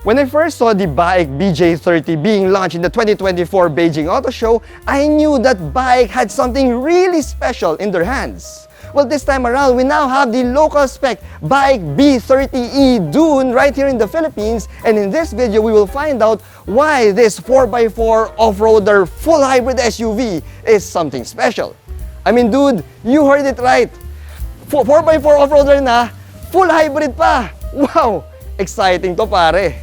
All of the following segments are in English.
When I first saw the BAIC BJ30 being launched in the 2024 Beijing Auto Show, I knew that BAIC had something really special in their hands. Well, this time around, we now have the local spec BAIC B30e Dune right here in the Philippines, and in this video, we will find out why this 4x4 off-roader full hybrid SUV is something special. I mean, dude, you heard it right. 4x4 off-roader na, full hybrid pa. Wow! Exciting to, pare.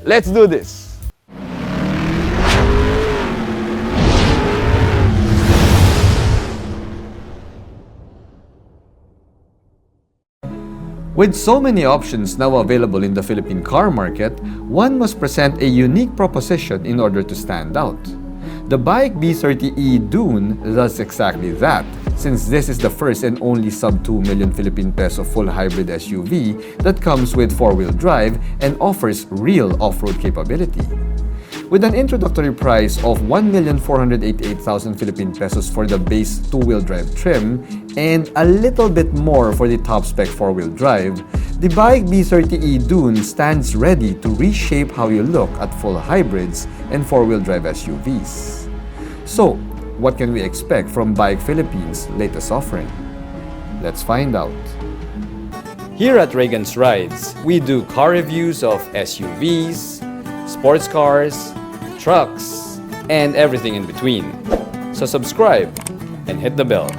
Let's do this. With so many options now available in the Philippine car market, one must present a unique proposition in order to stand out. The BAIC B30e Dune does exactly that, since this is the first and only sub-2 million Philippine peso full hybrid SUV that comes with 4-wheel drive and offers real off-road capability. With an introductory price of 1,488,000 Philippine pesos for the base 2-wheel drive trim and a little bit more for the top-spec 4-wheel drive, the BAIC B30e Dune stands ready to reshape how you look at full hybrids and 4-wheel drive SUVs. So, what can we expect from BAIC Philippines' latest offering? Let's find out. Here at Reagan's Rides, we do car reviews of SUVs, sports cars, trucks, and everything in between. So subscribe and hit the bell.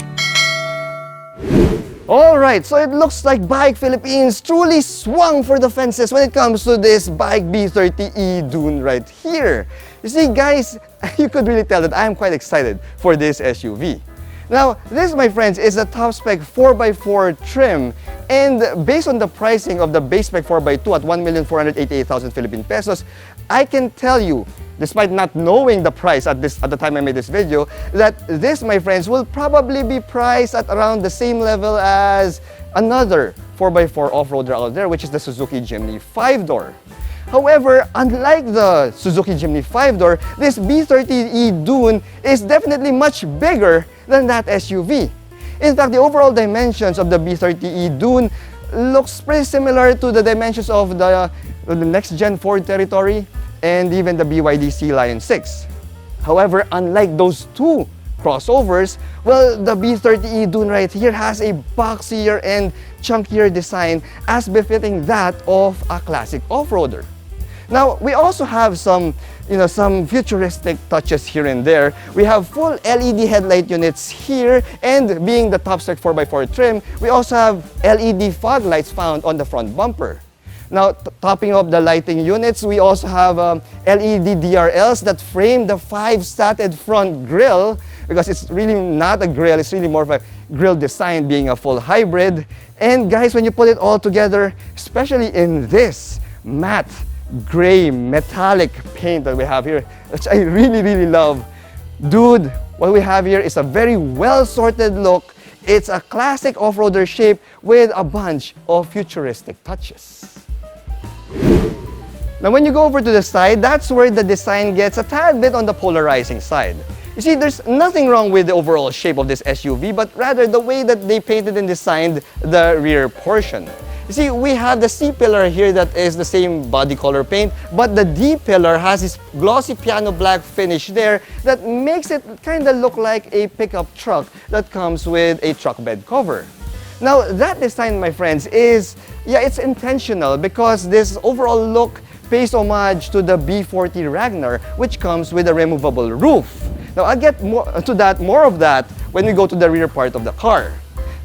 Alright, so it looks like BAIC Philippines truly swung for the fences when it comes to this BAIC B30e Dune right here. You see, guys, you could really tell that I am quite excited for this SUV. Now, this, my friends, is a top-spec 4x4 trim, and based on the pricing of the base spec 4x2 at 1,488,000 Philippine pesos, I can tell you, despite not knowing the price at the time I made this video, that this, my friends, will probably be priced at around the same level as another 4x4 off-roader out there, which is the Suzuki Jimny 5-door. However, unlike the Suzuki Jimny 5-door, this B30e Dune is definitely much bigger than that SUV. In fact, the overall dimensions of the B30e Dune looks pretty similar to the dimensions of the next-gen Ford Territory and even the BYD Sealion 6. However, unlike those two crossovers, well, the B30e Dune right here has a boxier and chunkier design as befitting that of a classic off-roader. Now, we also have some futuristic touches here and there. We have full LED headlight units here, and being the top-spec 4x4 trim, we also have LED fog lights found on the front bumper. Now, topping up the lighting units, we also have LED DRLs that frame the 5-statted front grille, because it's really not a grille, it's really more of a grille design being a full hybrid. And guys, when you put it all together, especially in this matte gray metallic paint that we have here, which I really love, dude, what we have here is a very well-sorted look. It's a classic off-roader shape with a bunch of futuristic touches. Now, when you go over to the side, that's where the design gets a tad bit on the polarizing side. You see, there's nothing wrong with the overall shape of this SUV, but rather the way that they painted and designed the rear portion. You see, we have the C-pillar here that is the same body color paint, but the D-pillar has this glossy piano black finish there that makes it kind of look like a pickup truck that comes with a truck bed cover. Now, that design, my friends, it's intentional because this overall look pays homage to the B40 Ragnar, which comes with a removable roof. Now, I'll get more of that when we go to the rear part of the car.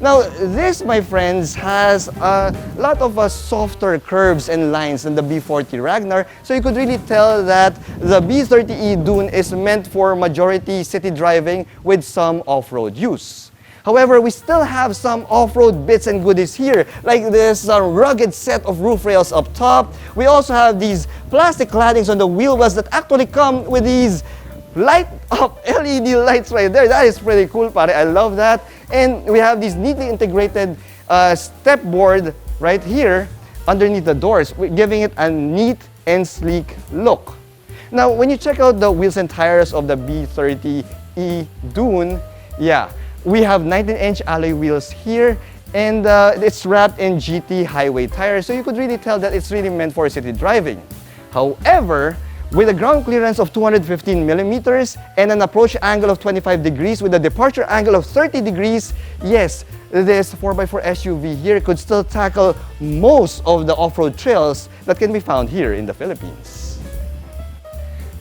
Now, this, my friends, has a lot of softer curves and lines than the B40 Ragnar, so you could really tell that the B30e Dune is meant for majority city driving with some off-road use. However, we still have some off-road bits and goodies here, like this rugged set of roof rails up top. We also have these plastic claddings on the wheel wells that actually come with these light-up LED lights right there. That is pretty cool, pare. I love that. And we have these neatly integrated step board right here underneath the doors, giving it a neat and sleek look. Now, when you check out the wheels and tires of the B30e Dune, yeah, we have 19-inch alloy wheels here, and it's wrapped in GT highway tires, so you could really tell that it's really meant for city driving. However, with a ground clearance of 215 millimeters and an approach angle of 25 degrees with a departure angle of 30 degrees, yes, this 4x4 SUV here could still tackle most of the off-road trails that can be found here in the Philippines.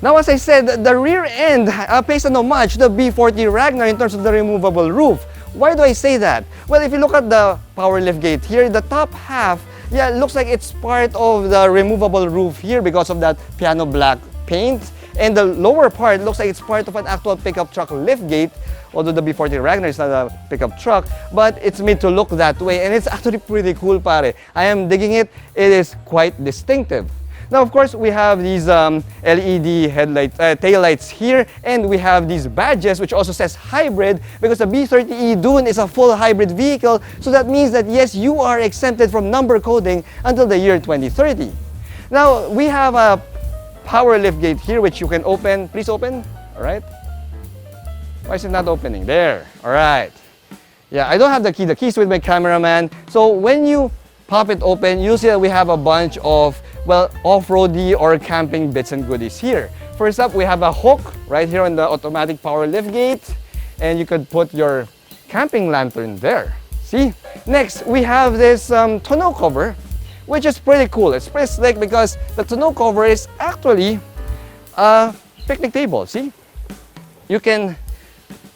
Now, as I said, the rear end pays an homage to the B40 Ragnar in terms of the removable roof. Why do I say that? Well, if you look at the power liftgate here, the top half, yeah, it looks like it's part of the removable roof here because of that piano black paint. And the lower part looks like it's part of an actual pickup truck liftgate, although the B40 Ragnar is not a pickup truck, but it's made to look that way. And it's actually pretty cool, pare. I am digging it. It is quite distinctive. Now, of course, we have these LED tail lights here, and we have these badges, which also says hybrid, because the B30e Dune is a full hybrid vehicle. So that means that, yes, you are exempted from number coding until the year 2030. Now, we have a power liftgate here, which you can open. Please open. All right. Why is it not opening? There. All right. Yeah, I don't have the key. The key's with my cameraman. So when you pop it open, you'll see that we have a bunch of, well, off-roady or camping bits and goodies here. First up, we have a hook right here on the automatic power liftgate, and you could put your camping lantern there. See? Next, we have this tonneau cover, which is pretty cool. It's pretty slick because the tonneau cover is actually a picnic table. See? You can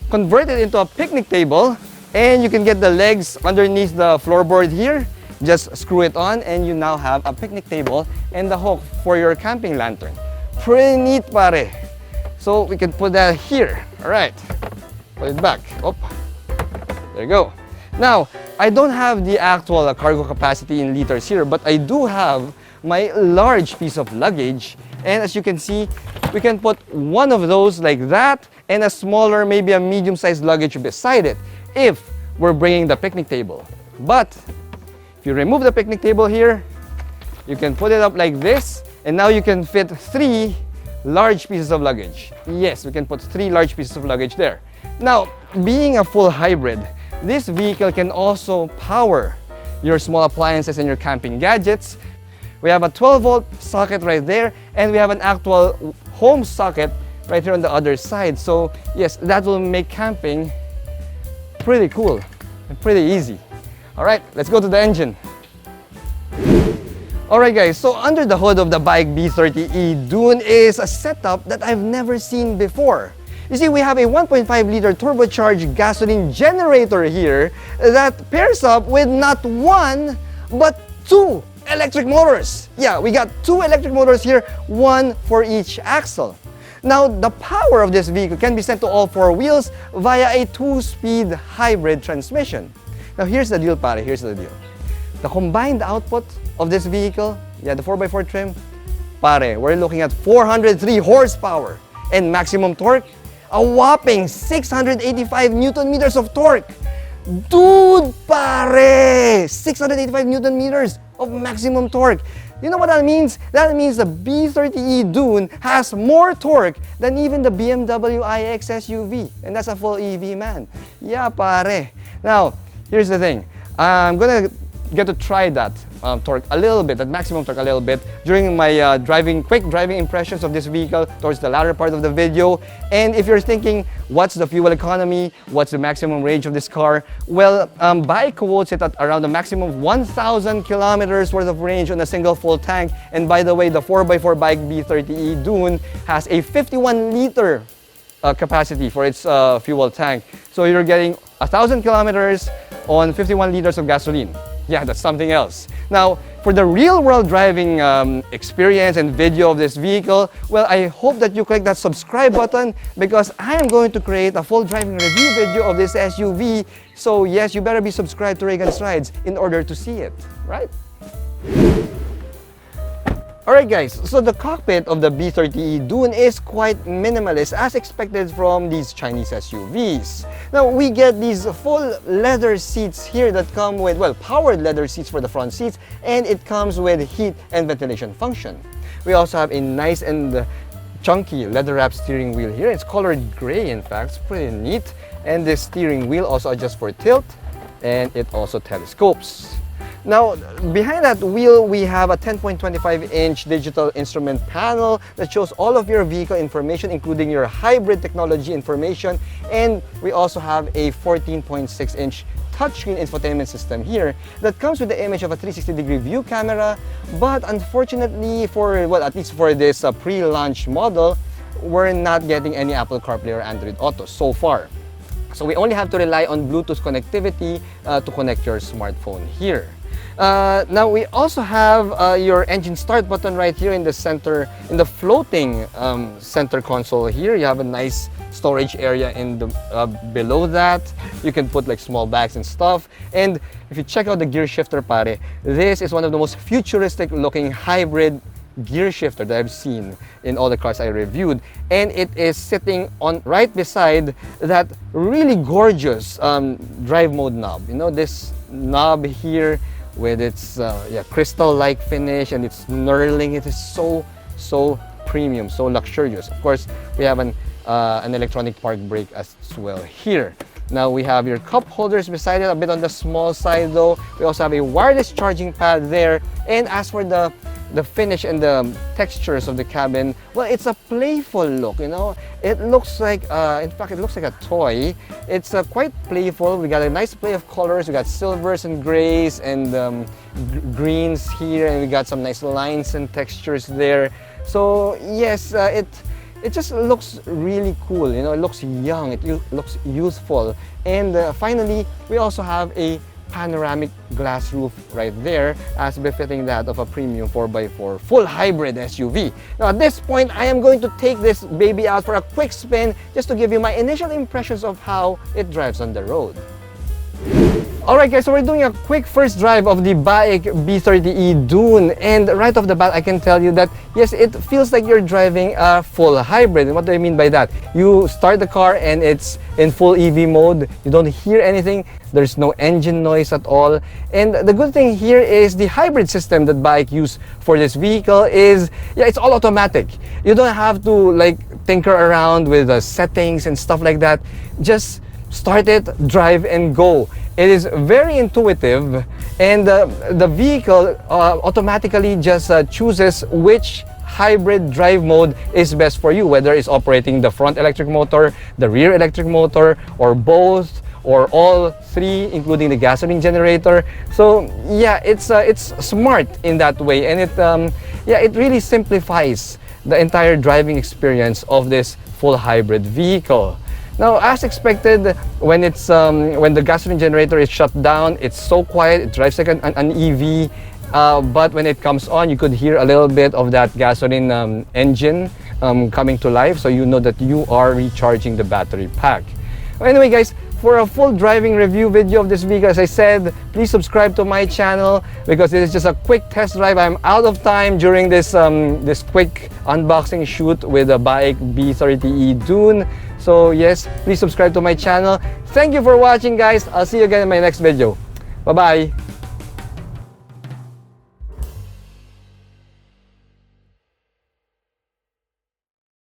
convert it into a picnic table, and you can get the legs underneath the floorboard here. Just screw it on and you now have a picnic table and the hook for your camping lantern. Pretty neat, pare. So we can put that here. All right, put it back. Oh, there you go. Now, I don't have the actual cargo capacity in liters here, but I do have my large piece of luggage. And as you can see, we can put one of those like that and a smaller, maybe a medium-sized luggage beside it if we're bringing the picnic table. But if you remove the picnic table here, you can put it up like this, and now you can fit 3 large pieces of luggage. Yes, we can put 3 large pieces of luggage there. Now, being a full hybrid, this vehicle can also power your small appliances and your camping gadgets. We have a 12-volt socket right there, and we have an actual home socket right here on the other side. So yes, that will make camping pretty cool and pretty easy. All right, let's go to the engine. All right, guys, so under the hood of the BAIC B30e Dune is a setup that I've never seen before. You see, we have a 1.5-liter turbocharged gasoline generator here that pairs up with not 1, but 2 electric motors. Yeah, we got 2 electric motors here, 1 for each axle. Now, the power of this vehicle can be sent to all 4 wheels via a 2-speed hybrid transmission. Now, here's the deal, pare. Here's the deal. The combined output of this vehicle, yeah, the 4x4 trim, pare, we're looking at 403 horsepower and maximum torque, a whopping 685 Newton meters of torque. Dude, pare! 685 Newton meters of maximum torque. You know what that means? That means the B30e Dune has more torque than even the BMW iX SUV. And that's a full EV, man. Yeah, pare. Now, here's the thing. I'm gonna get to try that torque a little bit, that maximum torque a little bit during my quick driving impressions of this vehicle towards the latter part of the video. And if you're thinking, what's the fuel economy? What's the maximum range of this car? Well, BAIC quotes it at around a maximum of 1,000 kilometers worth of range on a single full tank. And by the way, the 4x4 BAIC B30e Dune has a 51-liter capacity for its fuel tank. So you're getting 1,000 kilometers on 51 liters of gasoline. Yeah, that's something else. Now, for the real-world driving experience and video of this vehicle, well, I hope that you click that subscribe button because I am going to create a full driving review video of this SUV. So yes, you better be subscribed to Reagan's Rides in order to see it, right? Alright guys, so the cockpit of the B30e Dune is quite minimalist as expected from these Chinese SUVs. Now we get these full leather seats here that come with, well, powered leather seats for the front seats, and it comes with heat and ventilation function. We also have a nice and chunky leather wrap steering wheel here. It's colored gray, in fact, it's pretty neat. And this steering wheel also adjusts for tilt, and it also telescopes. Now, behind that wheel, we have a 10.25-inch digital instrument panel that shows all of your vehicle information, including your hybrid technology information. And we also have a 14.6-inch touchscreen infotainment system here that comes with the image of a 360-degree view camera. But unfortunately, at least for this pre-launch model, we're not getting any Apple CarPlay or Android Auto so far. So we only have to rely on Bluetooth connectivity to connect your smartphone here. Now we also have your engine start button right here in the center, in the floating center console here. You have a nice storage area in the below that. You can put like small bags and stuff. And if you check out the gear shifter, pare, this is one of the most futuristic looking hybrid gear shifter that I've seen in all the cars I reviewed, and it is sitting on right beside that really gorgeous drive mode knob. You know, this knob here with its crystal-like finish and its knurling. It is so premium, so luxurious. Of course, we have an electronic park brake as well here. Now we have your cup holders beside it, a bit on the small side though. We also have a wireless charging pad there. And as for the finish and the textures of the cabin, well, it's a playful look, you know. It looks like, in fact, it looks like a toy. It's quite playful. We got a nice play of colors. We got silvers and grays and greens here, and we got some nice lines and textures there. So yes, it just looks really cool, you know. It looks young, it looks youthful. And finally, we also have a panoramic glass roof right there, as befitting that of a premium 4x4 full hybrid SUV. Now at this point, I am going to take this baby out for a quick spin just to give you my initial impressions of how it drives on the road. Alright guys, so we're doing a quick first drive of the BAIC B30e Dune, and right off the bat I can tell you that yes, it feels like you're driving a full hybrid. And what do I mean by that? You start the car and it's in full EV mode. You don't hear anything. There's no engine noise at all. And the good thing here is the hybrid system that BAIC used for this vehicle is, it's all automatic. You don't have to like tinker around with the settings and stuff like that. Just start it, drive and go. It is very intuitive, and the vehicle automatically just chooses which hybrid drive mode is best for you, whether it's operating the front electric motor, the rear electric motor, or both, or all three, including the gasoline generator. So yeah, it's smart in that way, and it really simplifies the entire driving experience of this full hybrid vehicle. Now, as expected, when the gasoline generator is shut down, it's so quiet, it drives like an EV. But when it comes on, you could hear a little bit of that gasoline engine coming to life, so you know that you are recharging the battery pack. Anyway guys, for a full driving review video of this vehicle, as I said, please subscribe to my channel because this is just a quick test drive. I'm out of time during this quick unboxing shoot with the BAIC B30e Dune. So yes, please subscribe to my channel. Thank you for watching guys. I'll see you again in my next video. Bye-bye.